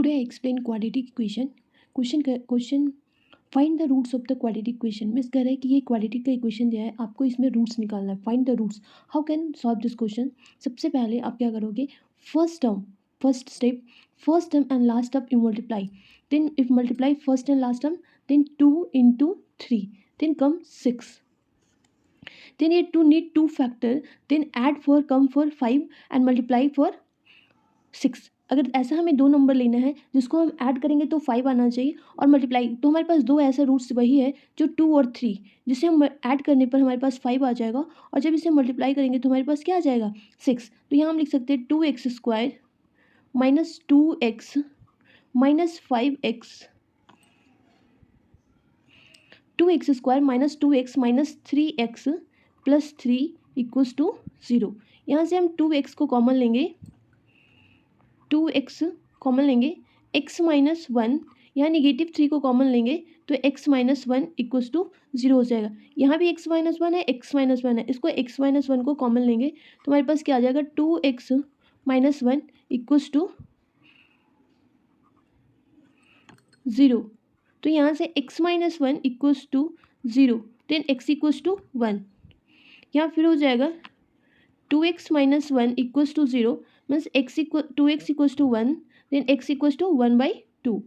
Today I explain quadratic equation. Question find the roots of the quadratic equation. Miss कह रहा है कि ये क्वाड्रेटिक का इक्वेशन दिया है, आपको इसमें रूट्स निकालना है। Find the roots. How can solve this question. सबसे पहले आप क्या करोगे, first step, first term and last term you multiply. Then if multiply first and last term, then 2 into 3, then come 6. Then you need two factor, then add for come for 5 and multiply for 6। अगर ऐसा हमें दो number लेना है जिसको हम add करेंगे तो 5 आना चाहिए, और मल्टीप्लाई तो हमारे पास दो ऐसा रूट्स वही है जो 2 और 3, जिसे हम ऐड करने पर हमारे पास 5 आ जाएगा, और जब इसे मल्टीप्लाई करेंगे तो हमारे पास क्या आ जाएगा 6। तो यहाँ हम लिख सकते हैं 2x² minus 2x minus 5x, 2x² minus 2x minus 3x plus 3 equals to 0। यहाँ से हम 2x को कॉमन लेंगे, 2x कॉमन लेंगे, x माइनस 1, यहाँ निगेटिव 3 को कॉमन लेंगे तो x माइनस 1 इक्वल्स टू 0 हो जाएगा। यहाँ भी x माइनस 1 है, x माइनस 1 है, इसको x माइनस 1 को कॉमन लेंगे तो हमारे पास क्या आ जाएगा 2x माइनस 1 इक्वल्स टू 0। तो यहाँ से x minus 1 equals to 0, then x equals to 1। यहाँ फिर हो जाएगा 2x minus 1 equals to 0 means x 2x equals to 1, then x equals to 1/2।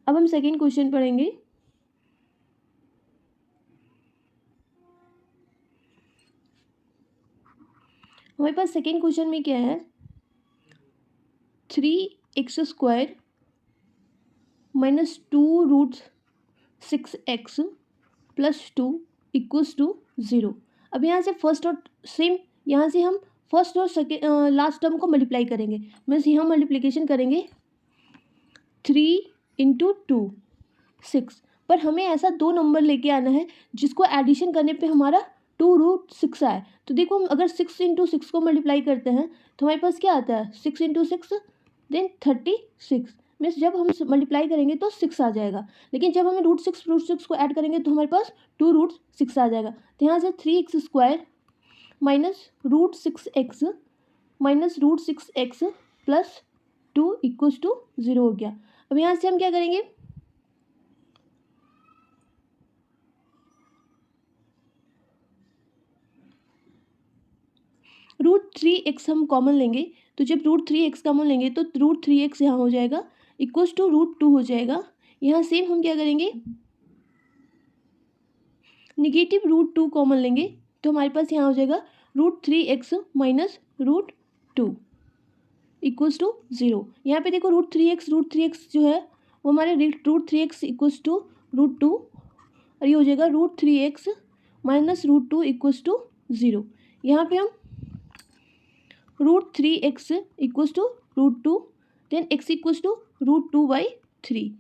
अब हम सेकेंड क्वेश्चन पढ़ेंगे। हमारे पास सेकेंड क्वेश्चन में क्या है, 3x² minus 2√6x plus 2 equals to 0। अब यहाँ से फर्स्ट और सेम, यहाँ से हम फर्स्ट और सेकेंड लास्ट टर्म को मल्टीप्लाई करेंगे, मीन्स यहाँ मल्टीप्लिकेशन करेंगे 3 into 2 6। पर हमें ऐसा दो नंबर लेके आना है जिसको एडिशन करने पे हमारा 2√6 आए। तो देखो हम अगर 6 into 6 को मल्टीप्लाई करते हैं तो हमारे पास क्या आता है 6 into 6 देन 36, मीन्स जब हम मल्टीप्लाई करेंगे तो 6 आ जाएगा, लेकिन जब हमें √6 को ऐड करेंगे तो हमारे पास 2√6 आ जाएगा। तो यहाँ से 3x² minus √6x minus √6x plus 2 equals to 0 हो गया। अब यहाँ से हम क्या करेंगे, √3x हम कॉमन लेंगे, तो जब √3x कॉमन लेंगे तो √3x यहाँ हो जाएगा इक्वल्स टू √2 हो जाएगा। यहाँ सेम हम क्या करेंगे, निगेटिव √2 कॉमन लेंगे तो हमारे पास यहाँ हो जाएगा √3x माइनस √2 इक्वल्स टू 0। यहाँ पे देखो √3x जो है वो हमारे √3x इक्वल्स टू √2, और ये हो जाएगा √3x माइनस √2 इक्वल्स टू 0। यहाँ पे हम √3x equals to √2, then x equals to √2/3।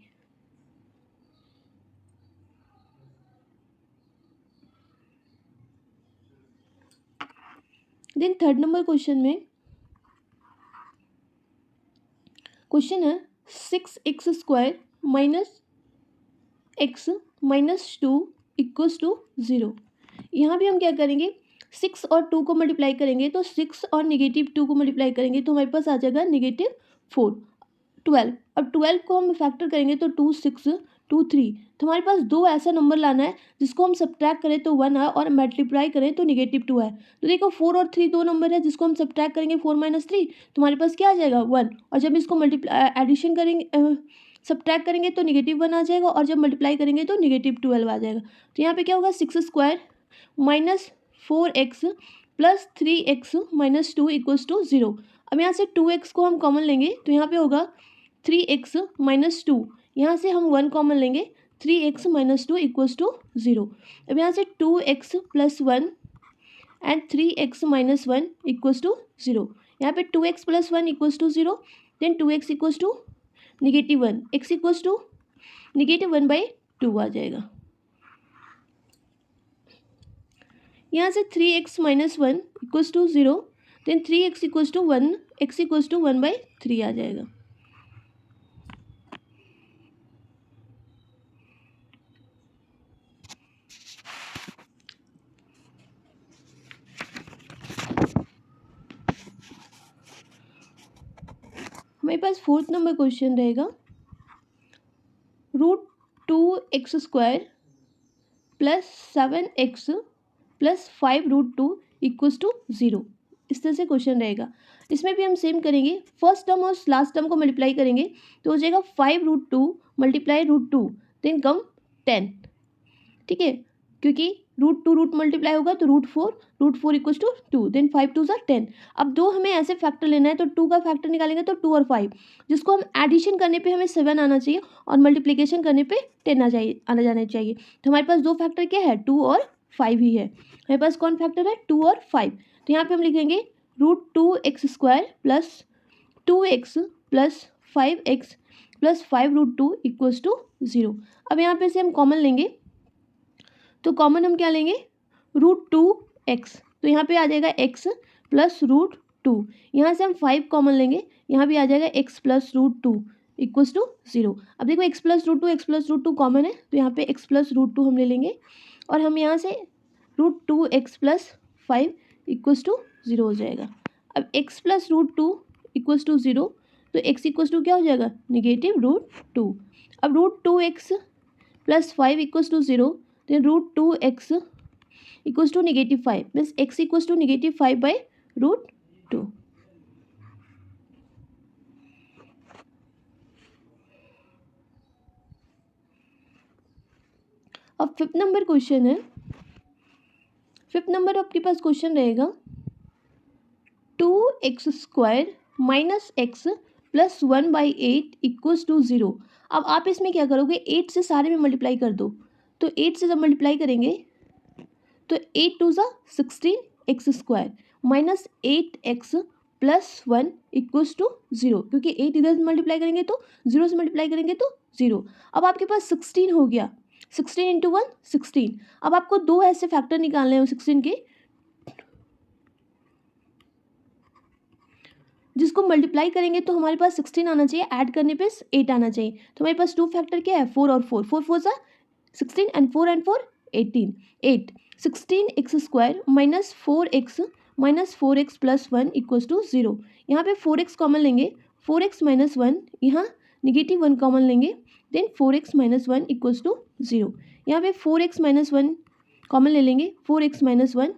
Then third number question में क्वेश्चन है 6x² minus x minus 2 equals to 0। यहाँ भी हम क्या करेंगे, 6 और 2 को मल्टीप्लाई करेंगे तो 6 और निगेटिव 2 को मल्टीप्लाई करेंगे तो हमारे पास आ जाएगा -4 12। अब 12 को हम फैक्टर करेंगे तो 2 6 2 3। तो हमारे पास दो ऐसा नंबर लाना है जिसको हम सब्ट्रैक्ट करें तो 1 आए और मल्टीप्लाई करें तो -2 आए। तो देखो 4 और 3 दो नंबर है जिसको हम सब्ट्रैक्ट करेंगे 4 - 3, तो हमारे पास क्या आ जाएगा 1, और जब इसको एडिशन करेंगे सब्ट्रैक्ट करेंगे तो -1 आ जाएगा, और जब मल्टीप्लाई करेंगे तो -12 आ जाएगा। तो यहाँ पे क्या होगा 6² minus 4x plus 3x minus 2 equals to 0। अब यहाँ से 2x को हम कॉमन लेंगे तो यहाँ पे होगा 3x माइनस 2, यहाँ से हम 1 कॉमन लेंगे 3x माइनस 2 इक्वल्स टू 0। अब यहाँ से 2x plus 1 and 3x minus 1 equals to 0। यहाँ पे 2x plus 1 equals to 0, then 2x equals to -1, x equals to -1/2 आ जाएगा। यहाँ से 3x minus 1 equals to 0, then 3x equals to 1, x equals to 1/3 आ जाएगा। हमारे पास फोर्थ नंबर क्वेश्चन रहेगा √2x² plus 7x plus 5√2 equals to 0। इस तरह से क्वेश्चन रहेगा। इसमें भी हम सेम करेंगे, फर्स्ट टर्म और लास्ट टर्म को मल्टीप्लाई करेंगे तो हो जाएगा 5√2 मल्टीप्लाई √2 देन कम 10। ठीक है, क्योंकि √2 रूट मल्टीप्लाई होगा तो √4 इक्वल्स टू 2 देन 5 2 ज़ा 10। अब दो हमें ऐसे फैक्टर लेना है तो 2 का फैक्टर निकालेंगे तो 2 और 5, जिसको हम एडिशन करने पे हमें 7 आना चाहिए और मल्टीप्लिकेशन करने पे 10 आना जाना चाहिए। तो हमारे पास दो फैक्टर क्या है, 2 और 5 ही है। हमारे पास कौन फैक्टर है, 2 और 5। तो यहाँ पे हम लिखेंगे √2x² plus 2x plus 5x plus 5√2 equals to 0। अब यहाँ पे से हम कॉमन लेंगे तो कॉमन हम क्या लेंगे, √2x, तो यहाँ पे आ जाएगा x प्लस √2। यहाँ से हम 5 कॉमन लेंगे, यहाँ भी आ जाएगा x प्लस √2 इक्वल्स टू 0। अब देखो x प्लस √2 कॉमन है तो यहाँ पे x प्लस √2 हम ले लेंगे और हम यहाँ से √2x प्लस 5 इक्वल्स टू 0 हो जाएगा। अब x प्लस √2 इक्वल्स टू 0 तो x इक्वल्स टू क्या हो जाएगा, -√2। अब √2x plus 5 equals to 0 then √2x equals to -5 means x equals to -5 by √2। अब फिफ्थ नंबर क्वेश्चन है। फिफ्थ नंबर आपके पास क्वेश्चन रहेगा 2x² minus x plus 1/8 equals to 0। अब आप इसमें क्या करोगे, 8 से सारे में मल्टीप्लाई कर दो। तो 8 से जब मल्टीप्लाई करेंगे तो 8 2 ज़ा 16x² minus 8x plus 1 equals to 0, क्योंकि 8 इधर से मल्टीप्लाई करेंगे तो 0 से मल्टीप्लाई करेंगे तो 0। अब आपके पास 16 हो गया, 16 इंटू 1 16। अब आपको दो ऐसे फैक्टर निकालने हैं 16 के जिसको मल्टीप्लाई करेंगे तो हमारे पास 16 आना चाहिए, ऐड करने पे 8 आना चाहिए। तो हमारे पास टू फैक्टर क्या है, 4 और 4, 4 4 ज़ा 16 and 4 18 8 16x² minus 4x minus 4x plus 1 equals to 0। यहाँ पे 4x कॉमन लेंगे, 4x माइनस 1, यहाँ -1 कॉमन लेंगे then 4x minus 1 equals to 0। यहाँ पे 4x माइनस 1 कॉमन ले लेंगे, 4x माइनस 1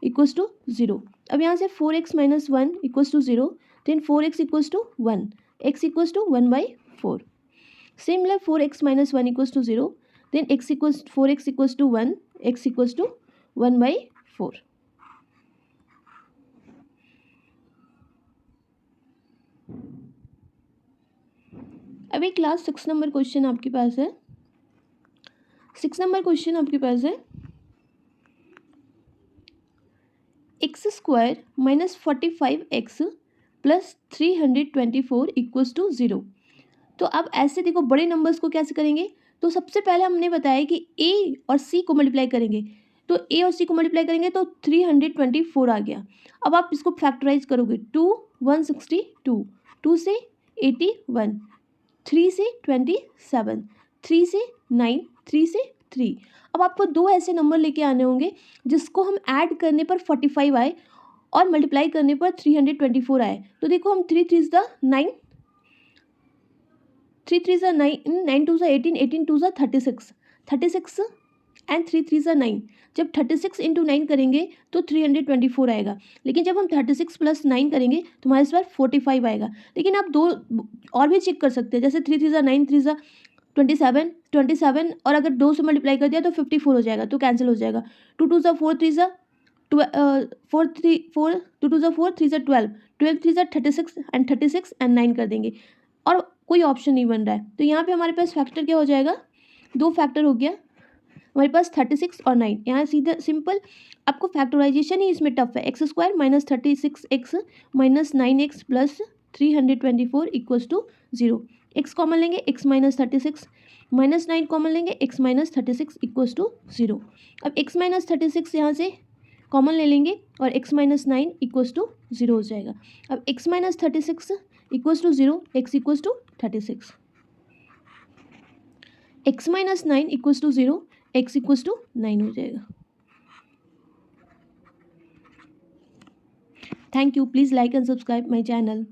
इक्वल्स टू 0। अब यहाँ से 4x minus 1 equals to 0 then 4x equals to 1, x equals to 1/4। Similar 4x minus 1 equals to 0 then 4x equals to 1, x equals to 1/4। अभी class 6 number question आपके पास है। 6 number question आपके पास है x² minus 45x plus 324 equals to 0। तो अब ऐसे देखो बड़े नंबर्स को कैसे करेंगे, तो सबसे पहले हमने बताया कि a और c को मल्टीप्लाई करेंगे, तो a और c को मल्टीप्लाई करेंगे तो 324 आ गया। अब आप इसको फैक्टराइज करोगे, 2 162, 2 से 81, 3 से 27, 3 से 9, 3 से 3। अब आपको दो ऐसे नंबर लेके आने होंगे जिसको हम ऐड करने पर 45 आए और मल्टीप्लाई करने पर 324 आए। तो देखो हम 3 3 ज़ा 9, 3 3 ज़ा 9, 9 2 ज़ा 18, 18 2 ज़ा 36, 36 एंड 3 3 ज़ा 9। जब 36 इंटू 9 करेंगे तो 324 आएगा, लेकिन जब हम 36 प्लस 9 करेंगे तो हमारे पास 45 आएगा। लेकिन आप दो और भी चेक कर सकते हैं, जैसे 3 3 ज़ा 9, 3 ज़ा 27 और अगर 2 से मल्टीप्लाई कर दिया तो 54 हो जाएगा, तो कैंसिल हो जाएगा। 2 2 ज़ा 4, 3 ज़ा 4 3 4, 2 2 ज़ा 4, 3 ज़ा 12, 12 3 ज़ा 36 एंड 9 कर देंगे और कोई ऑप्शन नहीं बन रहा है। तो यहाँ पे हमारे पास फैक्टर क्या हो जाएगा, दो फैक्टर हो गया हमारे पास 36 और 9। यहाँ सीधा सिंपल आपको फैक्टराइजेशन ही इसमें टफ है। x² minus 36x minus 9x plus 324 equals to 0। x common लेंगे, x माइनस 36 माइनस 9 कॉमन लेंगे, x माइनस 36 इक्वल्स टू 0। अब x माइनस 36 यहाँ से कॉमन ले लेंगे और x माइनस 9 इक्वल्स टू 0 हो जाएगा। अब x minus 36 equals to 0, x equals to 36, x minus 9 equals to 0, x equals to 9 हो जाएगा। Thank you, please like and subscribe my channel.